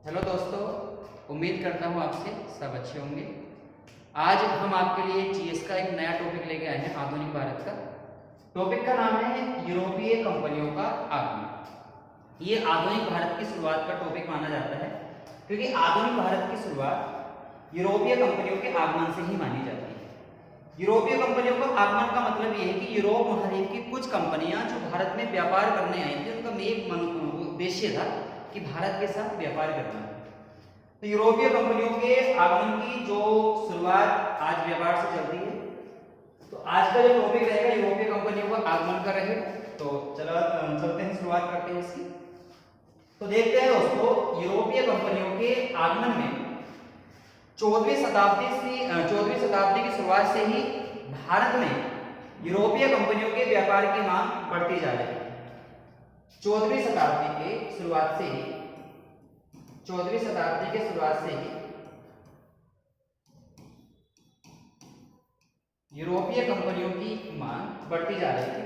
Hello दोस्तों, उम्मीद करता हूँ आपसे सब अच्छे होंगे। आज हम आपके लिए जीएस का एक नया टॉपिक लेके आए हैं, आधुनिक भारत का। टॉपिक का नाम है यूरोपीय कंपनियों का आगमन। ये आधुनिक भारत की शुरुआत का टॉपिक माना जाता है, क्योंकि आधुनिक भारत की शुरुआत यूरोपीय कंपनियों के आगमन से ही मानी जाती है। यूरोपीय कंपनियों का आगमन का मतलब ये है कि यूरोप महाद्वीप की कुछ कंपनियां जो भारत में व्यापार करने आई थी, उनका मेन उद्देश्य था कि भारत के साथ व्यापार करना। तो यूरोपीय कंपनियों के आगमन की जो शुरुआत आज व्यापार से चलती है। तो आज का जो टॉपिक रहेगा यूरोपीय कंपनियों का आगमन का रहेगा। तो चलते हैं, शुरुआत करते हैं इसकी। तो देखते हैं दोस्तों, यूरोपीय कंपनियों के आगमन में 14वीं शताब्दी की शुरुआत से ही भारत में यूरोपीय कंपनियों के व्यापार की मांग बढ़ती जा रही है। 14वीं शताब्दी के शुरुआत से ही यूरोपीय कंपनियों की मांग बढ़ती जा रही है।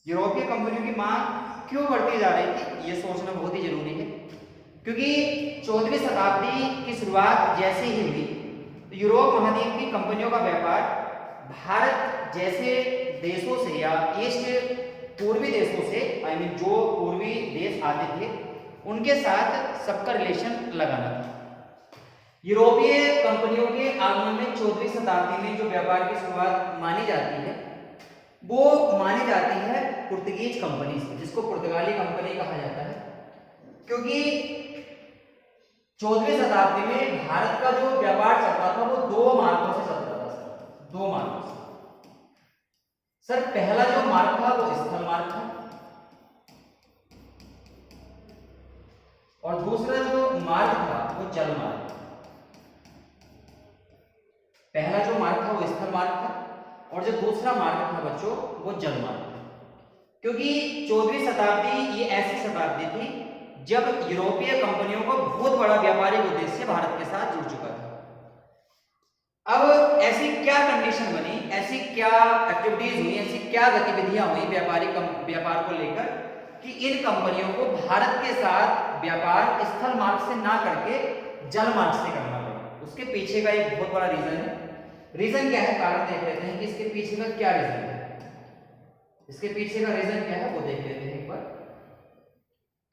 यूरोपीय कंपनियों की मांग क्यों बढ़ती जा रही थी, ये सोचना बहुत ही जरूरी है, क्योंकि 14वीं शताब्दी की शुरुआत जैसे ही हुई तो यूरोप महाद्वीप की कंपनियों का व्यापार भारत जैसे देशों से या पूर्वी देशों से, जो पूर्वी देश आते थे उनके साथ सबका रिलेशन लगाना था। यूरोपीय कंपनियों के आगमन में 14वीं शताब्दी में जो व्यापार की शुरुआत मानी जाती है, वो मानी जाती है पुर्तगीज कंपनी से, जिसको पुर्तगाली कंपनी कहा जाता है। क्योंकि 14वीं शताब्दी में भारत का जो व्यापार चलता था वो दो मार्गों से चलता था सर, दो मार्गों से। सर, पहला जो मार्ग था वो स्थल मार्ग था, और दूसरा जो मार्ग था वो जल मार्ग था। पहला जो मार्ग था वो स्थल मार्ग था, और जो दूसरा मार्ग था बच्चों वो जल मार्ग था। क्योंकि 14वीं शताब्दी ये ऐसी शताब्दी थी जब यूरोपीय कंपनियों को बहुत बड़ा व्यापारिक उद्देश्य भारत के साथ जुड़ चुका था। अब ऐसी क्या कंडीशन बनी, ऐसी क्या एक्टिविटीज हुई, ऐसी क्या गतिविधियां हुई व्यापार को लेकर कि इन कंपनियों को भारत के साथ व्यापार स्थल मार्ग से ना करके जल मार्ग से करना पड़ा। उसके पीछे का एक बहुत बड़ा रीजन है। रीजन क्या है, कारण देख लेते हैं कि इसके पीछे का क्या रीजन है। इसके पीछे का रीजन क्या है वो देख लेते हैं एक बार।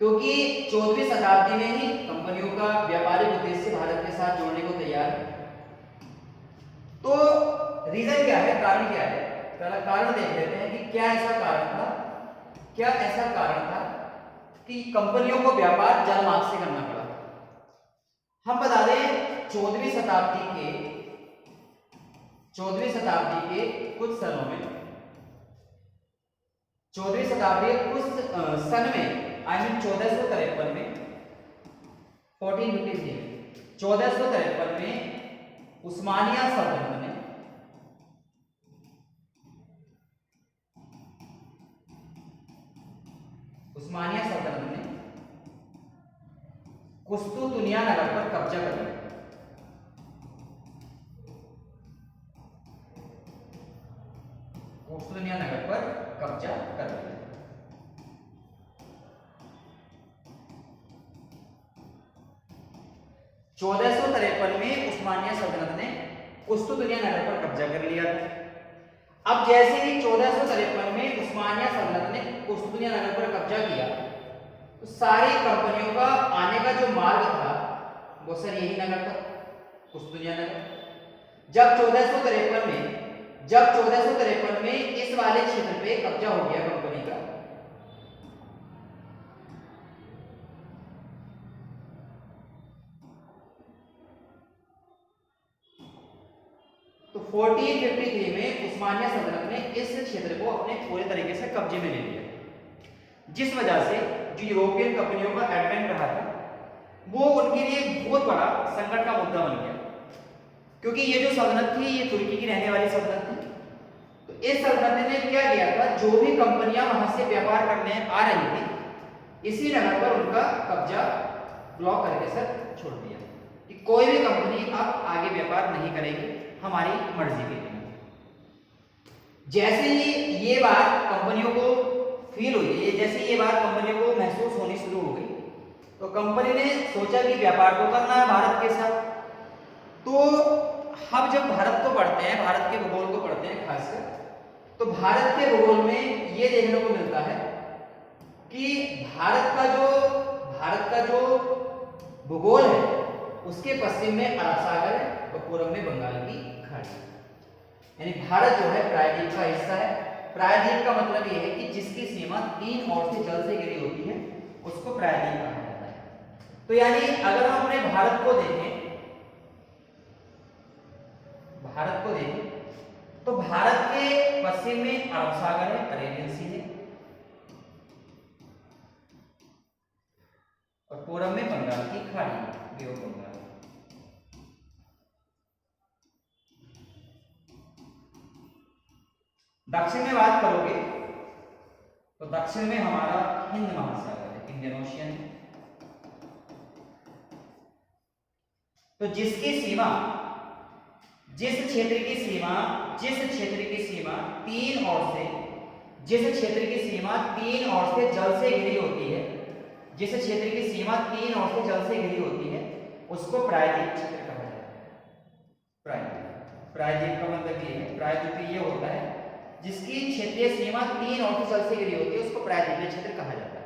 क्योंकि 14वीं शताब्दी में ही कंपनियों का व्यापारिक उद्देश्य भारत के साथ जोड़ने को तैयार है। तो रीजन क्या है, कारण क्या है, पहला कारण देख लेते हैं कि क्या ऐसा कारण था कि कंपनियों को व्यापार जल मार्ग से करना पड़ा। हम बता दें 14वीं शताब्दी के कुछ सनों में, 14वीं शताब्दी के कुछ सन में, 1453 में, 1453 में उस्मानिया सल्तनत ने कुस्तुतुनिया नगर पर कब्जा कर लिया। कुस्तुतुनिया नगर पर कब्जा कर लिया। चौदह सौ तिरपन में उस्मानिया सल्तनत ने कुस्तुतुनिया नगर पर कब्जा कर लिया था। अब जैसे ही 1453 में उस्मानिया सल्तनत ने कुस्तुतुनिया नगर पर कब्जा किया, तो सारी कंपनियों का आने का जो मार्ग था वो सर यही नगर था, कुस्तुतुनिया नगर। जब 1453 में इस वाले क्षेत्र पे कब्जा हो गया कंपनी का, तो 1453 में उस्मानिया सल्तनत ने इस क्षेत्र को अपने पूरे तरीके से कब्जे में ले लिया, जिस वजह से जो यूरोपियन कंपनियों का एडवेंट रहा था वो उनके लिए बहुत बड़ा संकट का मुद्दा बन गया। क्योंकि ये जो सल्तनत थी ये तुर्की की रहने वाली सल्तनत थी। तो इस सल्तनत ने क्या किया था, जो भी कंपनियां वहां से व्यापार करने आ रही थी, इसी नगर पर उनका कब्जा ब्लॉक करके सर छोड़ दिया कि कोई भी कंपनी अब आगे व्यापार नहीं करेगी हमारी मर्जी के लिए। जैसे ही ये बात कंपनियों को फील हुई, ये जैसे ये बात कंपनियों को महसूस होनी शुरू हो गई, तो कंपनी ने सोचा कि व्यापार तो करना है भारत के साथ। तो हम जब भारत को पढ़ते हैं, भारत के भूगोल को पढ़ते हैं खासकर, तो भारत के भूगोल में ये देखने को मिलता है कि भारत का जो भूगोल है उसके पश्चिम में अरब सागर है और पूर्व में बंगाल की खाड़ी। यानी भारत जो है प्रायद्वीप का हिस्सा है। प्रायद्वीप का मतलब ये है कि जिसकी सीमा 3 ओर से जल से घिरी होती है उसको प्रायद्वीप कहा जाता है। तो यानी अगर हम अपने भारत को देखें तो भारत के पश्चिम में अरब सागर है, अरेबियन सी है, और पूर्व में बंगाल की खाड़ी, बे ऑफ बंगाल। दक्षिण में बात करोगे तो दक्षिण में हमारा हिंद महासागर है, इंडियन ओशियन है। तो जिस क्षेत्र की सीमा 3 ओर से, जिस क्षेत्र की सीमा 3 ओर से जल से घिरी होती है, जिस क्षेत्र की सीमा 3 ओर से जल से घिरी होती है उसको प्रायद्वीप क्षेत्र कहा जाता है। प्रायद्वीप का मतलब ये है, प्रायद्वीप ये होता है जिसकी क्षेत्रीय सीमा 3 ओर से जल से घिरी होती है उसको प्रायद्वीपीय क्षेत्र कहा जाता है।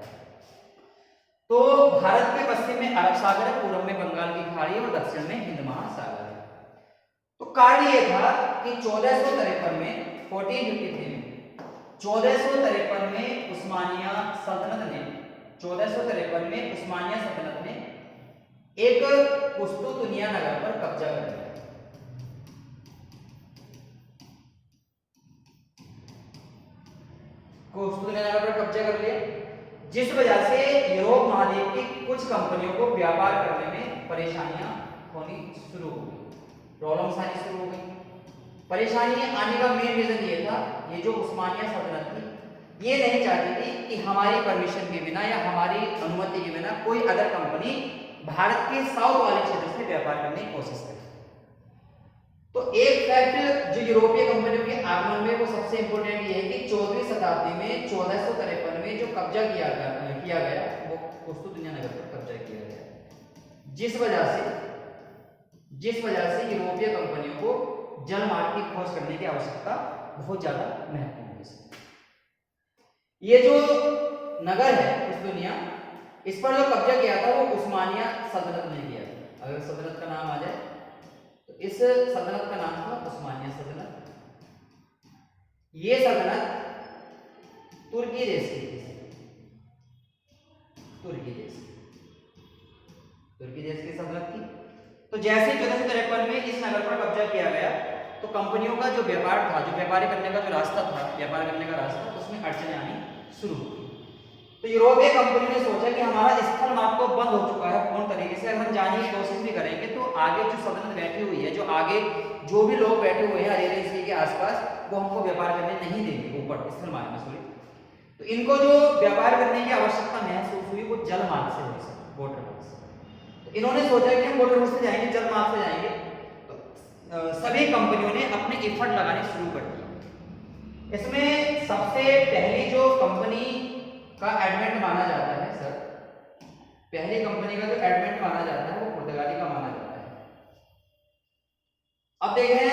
तो भारत के पश्चिम में अरब सागर है, पूर्व में बंगाल की खाड़ी और दक्षिण में हिंद महासागर है। तो कार्य यह था कि 1453 में 1453 में 1453 में उस्मानिया सल्तनत ने एक कुस्तुतुनिया नगर पर कब्जा कर लिया। कुस्तुतुनिया नगर पर कब्जा कर लिया, जिस वजह से यूरोप महाद्वीप की कुछ कंपनियों को व्यापार करने में परेशानियां होनी शुरू हो गई, प्रॉब्लम्स आनी शुरू हो गई। परेशानी आने का मेन रीजन ये था, ये जो उस्मानिया सल्तनत थी ये नहीं चाहती थी कि हमारी परमिशन के बिना या हमारी अनुमति के बिना कोई अदर कंपनी भारत के साउथ वाले क्षेत्र से व्यापार करने की कोशिश करे। तो एक फैक्ट जो यूरोपीय कंपनियों के आगमन में वो सबसे इंपॉर्टेंट ये है कि 14वीं शताब्दी में 1453 में जो कब्जा किया गया वो कुस्तुतुनिया नगर पर कब्जा किया गया, जिस वजह से यूरोपीय कंपनियों को जलमार्ग की खोज करने की आवश्यकता बहुत ज्यादा महत्वपूर्ण है। ये जो नगर है कुस्तुतुनिया, इस पर जो कब्जा किया था वो उस्मानिया सल्तनत ने किया था। अगर सल्तनत का नाम आ जाए तो इस सल्तनत का नाम था उस्मानिया सल्तनत। ये सल्तनत तुर्की देश की थी, तुर्की देश की सल्तनत थी। तो जैसे 1453 में इस नगर पर कब्जा किया गया तो कंपनियों का जो व्यापार था, जो व्यापार करने का जो रास्ता था, व्यापार करने का रास्ता, उसमें अड़चने आनी शुरू हुई। तो यूरोपीय कंपनी ने सोचा कि हमारा स्थल मार्ग तो बंद हो चुका है पूर्ण तरीके से, अगर हम जाने की कोशिश भी करेंगे तो आगे जो सल्तनत बैठी हुई है, जो आगे जो भी लोग बैठे हुए हैं अरेबियन सी के आसपास, वो हमको व्यापार करने नहीं देंगे ऊपर स्थल मार्ग में। तो इनको जो व्यापार करने की आवश्यकता महसूस हुई वो जल मार्ग से हुई, वाटर मार्ग से। तो इन्होंने सोचा कि हम वाटर मार्ग से जाएंगे, जल मार्ग से जाएंगे। तो सभी कंपनियों ने अपने एफर्ट लगाने शुरू कर दिए। इसमें सबसे पहली जो कंपनी का एडवेंट माना जाता है सर, पहली कंपनी का जो एडवेंट माना जाता है वो पुर्तगाली का माना जाता है। अब देखें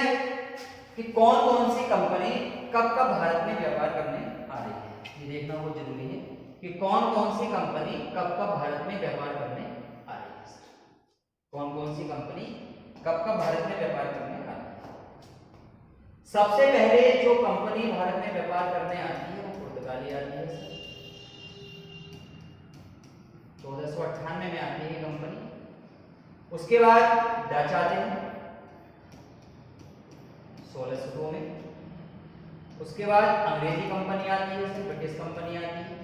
कि कौन कौन सी कंपनी कब कब भारत में व्यापार करने आ रही है, ये देखना बहुत जरूरी है कि कौन कौन सी कंपनी कब कब भारत में व्यापार करने आ रही है। कौन कौन सी कंपनी कब कब भारत में व्यापार करने आ रही है। सबसे पहले जो कंपनी भारत में व्यापार करने आती है वो पुर्तगाली आती है। 1498 में आती है कंपनी। उसके बाद डच आते हैं 1602 में। उसके बाद अंग्रेजी कंपनी आती है, ब्रिटिश कंपनी आती है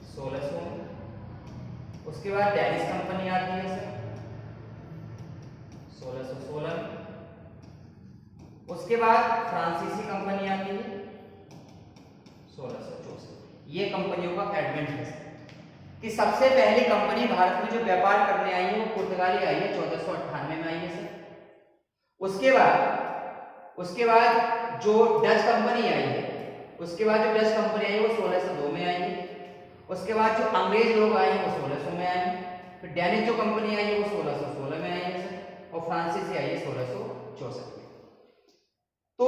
1600 में। उसके बाद डेनिश कंपनी आती है सर 1616 में। उसके बाद फ्रांसीसी कंपनी आती है 1664। ये कंपनियों का एडवेंट है कि सबसे पहली कंपनी भारत में जो व्यापार करने आई है वो पुर्तगाली आई है, 1498 में आई है सर। उसके बाद जो डच कंपनी आई है, उसके बाद जो डच कंपनी आई वो 1602 में आई है। उसके बाद जो अंग्रेज लोग आए हैं वो 1600 में आए हैं। फिर डेनिश जो कंपनी आई है वो 1616 में आई है और फ्रांसीसी आई है 1664 में। तो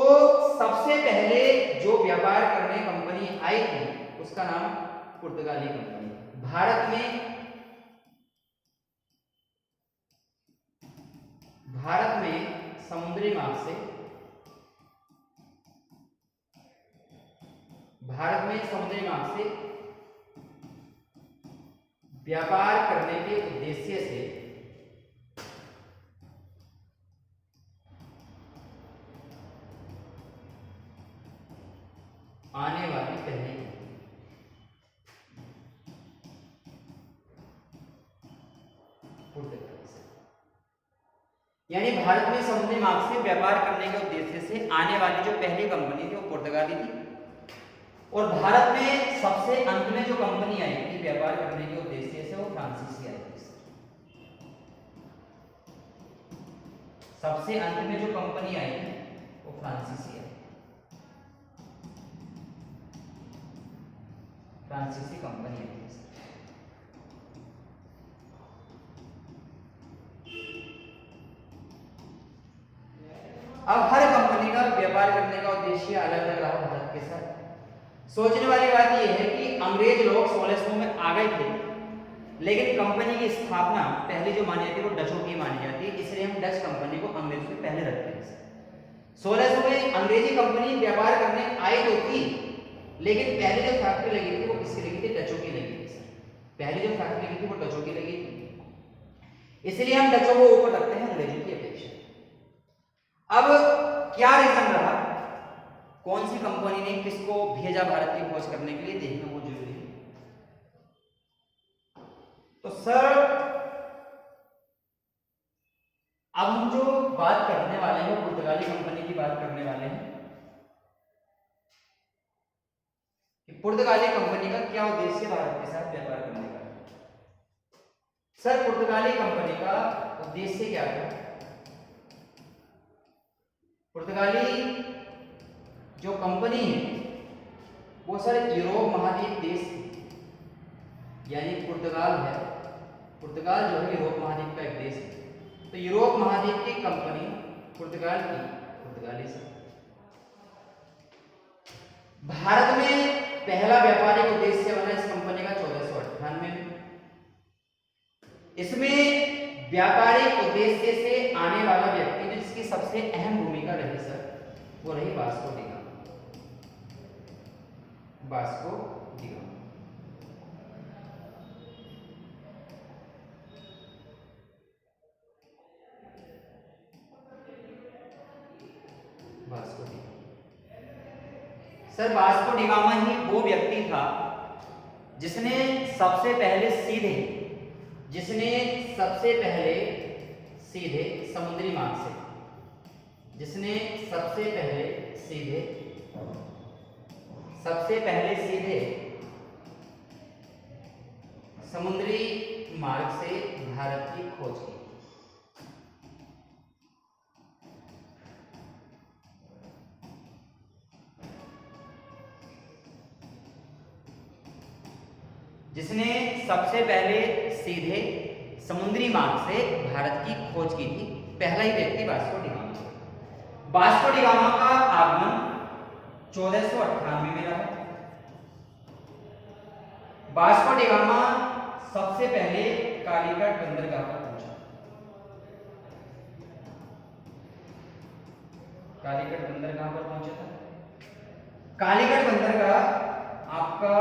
सबसे पहले जो व्यापार करने कंपनी आई थी उसका नाम पुर्तगाली कंपनी। भारत में समुद्री मार्ग से व्यापार करने के उद्देश्य से आने वाली पहली पुर्तगाली से, यानी भारत में समुद्री मार्ग से व्यापार करने के उद्देश्य से आने वाली जो पहली कंपनी थी वो पुर्तगाली थी। और भारत में सबसे अंत में जो कंपनी आई थी व्यापार करने के उद्देश्य से वो फ्रांसीसी आई थी। सबसे अंत में जो कंपनी आई थी वो फ्रांसीसी आई, फ्रांसीसी कंपनी आई थी। अब हर कंपनी का व्यापार करने का उद्देश्य अलग अलग रहा भारत के साथ। सोचने वाली बात यह है कि अंग्रेज लोग 1600 में आ गए थे, लेकिन कंपनी की स्थापना पहले जो मानी जाती है वो डचों की मानी जाती है, इसलिए हम डच कंपनी को अंग्रेजों से पहले रखते हैं। 1600 में अंग्रेजी कंपनी व्यापार करने आई तो थी, लेकिन पहले जो फैक्ट्री लगी थी वो किसकी लगी थी? डचों की लगी थी। पहले जो फैक्ट्री लगी थी वो डचों की लगी थी, इसलिए हम डचों को ऊपर रखते हैं अंग्रेजों की अपेक्षा। अब क्या रीजन रहा, कौन सी कंपनी ने किसको भेजा भारत की खोज करने के लिए, देखना बहुत जरूरी है। तो सर अब हम जो बात करने वाले हैं वो पुर्तगाली कंपनी की बात करने वाले हैं कि पुर्तगाली कंपनी का क्या उद्देश्य भारत के साथ व्यापार करने का। सर पुर्तगाली कंपनी का उद्देश्य क्या था? पुर्तगाली जो कंपनी है वो सर यूरोप महाद्वीप देश, यानी पुर्तगाल है, पुर्तगाल जो है यूरोप महाद्वीप का एक देश है। तो यूरोप महाद्वीप की कंपनी पुर्तगाल की, पुर्तगाली से भारत में पहला व्यापारिक उद्देश्य बना इस कंपनी का 1498 में। इसमें व्यापारिक उद्देश्य से आने वाला व्यक्ति जिसकी सबसे अहम भूमिका रही सर वो रही Vasco da Gama. Vasco da Gama Vasco da sir Vasco da Gama ही वो व्यक्ति था जिसने सबसे पहले सीधे समुद्री मार्ग से, समुद्री मार्ग से भारत की खोज की। जिसने सबसे पहले सीधे समुद्री मार्ग से भारत की खोज की थी, पहला ही व्यक्ति Vasco da Gama. Vasco da gamma का आगमन 1498 में रहा। वास्को डी गामा सबसे पहले कालीकट बंदरगाह पर पहुंचा। कालीकट बंदरगाह पर पहुंचा था। कालीकट बंदरगाह आपका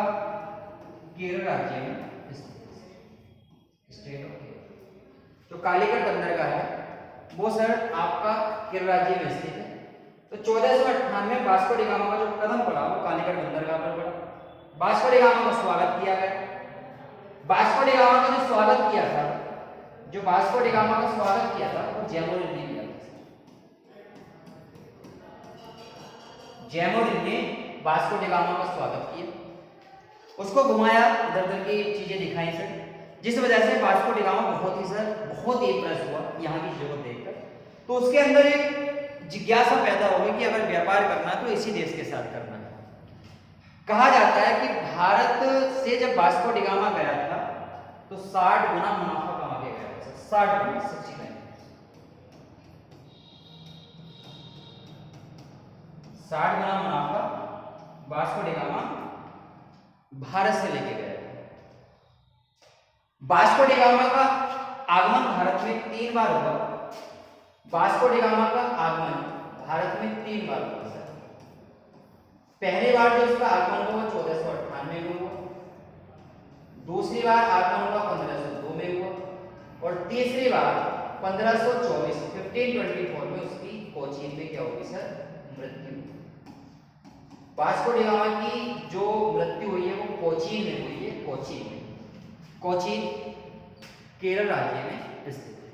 केरल राज्य में स्टेट ऑफ केरल, तो कालीकट बंदरगाह है वो सर आपका केरल राज्य में स्थित है। तो 1498 में वास्को डी गामा का जो कदम पड़ा वो कालीकट बंदरगाह पर पड़ा। वास्को डी गामा का स्वागत किया गया। वास्को डी गामा का जो स्वागत किया था, जो वास्को डी गामा का स्वागत किया था वो जैमोरिन ने किया था। जैमोरिन ने वास्को डी गामा का स्वागत किया, उसको घुमाया, इधर उधर की चीजें दिखाई सर, जिस वजह से वास्को डी गामा बहुत ही इंप्रेस हुआ यहाँ की चीजों को देखकर। तो उसके अंदर एक जिज्ञासा पैदा होगी कि अगर व्यापार करना है तो इसी देश के साथ करना है। कहा जाता है कि भारत से जब वास्को डी गामा गया था तो 60 गुना मुनाफा कमा के गया था। 60 गुना, सच्ची में 60 गुना मुनाफा वास्को डी गामा भारत से लेके गया था। वास्को डी गामा का आगमन भारत में 3 बार हुआ। वास्को डी गामा का आगमन भारत में 3 बार हुआ सर। पहली बार जो इसका आगमन हुआ 1498 में हुआ, दूसरी बार आगमन हुआ 1502 में हुआ और तीसरी बार 1524 में उसकी कोचीन में क्या होगी सर, मृत्यु। वास्को डी गामा की जो मृत्यु हुई है वो कोचीन में हुई है। कोचीन में, कोचीन केरल राज्य में स्थित है।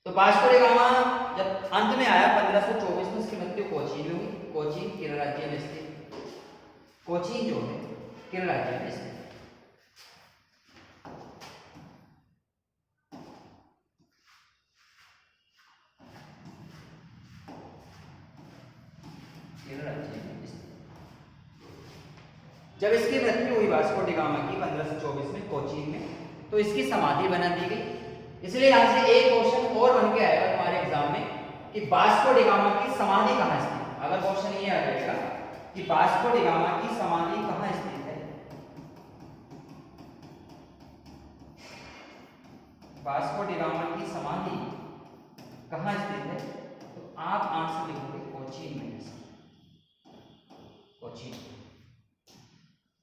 तो वास्को डी गामा जब अंत में आया 1524 में, उसकी मृत्यु कोचीन में हुई। कोचीन केरल राज्य में स्थित, कोचीन जो है केरल राज्य में स्थित। जब इसकी मृत्यु हुई वास्को डी गामा की 1524 में कोचीन में, तो इसकी समाधि बना दी गई। इसलिए यहां से एक क्वेश्चन और बन के आएगा तुम्हारे एग्जाम में कि वास्को डी गामा की समाधि कहां स्थित है। अगर क्वेश्चन ये आ जाएगा कि वास्को डी गामा की समाधि कहां स्थित है, वास्को डी गामा की समाधि कहां स्थित है, तो आप आंसर लिखोगे कोचीन में। कोचीन।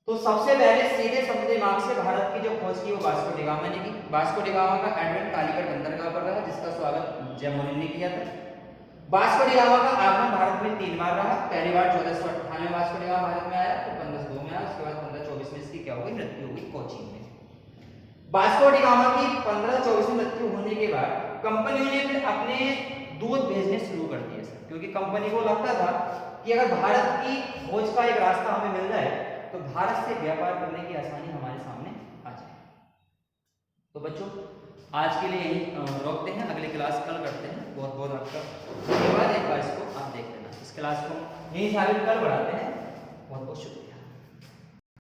तो सबसे पहले सीधे समुद्री मार्ग से भारत की जो खोज की वो वास्को डी गामा ने की। वास्को डी गामा का एडवेंट कालीकट बंदरगाह पर रहा, जिसका स्वागत जैमोरिन ने किया था। वास्को डी गामा का आगमन भारत में 3 बार रहा। पहली बार 1498 में वास्को डी गामा भारत में आया, फिर 1502 में आया, उसके बाद 1524 में इसकी क्या हो गई, मृत्यु हो गई कोचीन में। वास्को डी गामा की 1524 में मृत्यु होने के बाद कंपनियों ने फिर अपने दूध भेजने शुरू कर दिए सर, क्योंकि कंपनी को लगता था कि अगर भारत की खोज का एक रास्ता हमें मिल जाए तो भारत से व्यापार करने की आसानी हमारे सामने आ जाए। तो बच्चों आज के लिए यही रोकते हैं, अगली क्लास कल करते हैं। बहुत बहुत आपका धन्यवाद। एक बार इसको आप देख लेना, इस क्लास को यही साबित कल बढ़ाते हैं। बहुत बहुत शुक्रिया।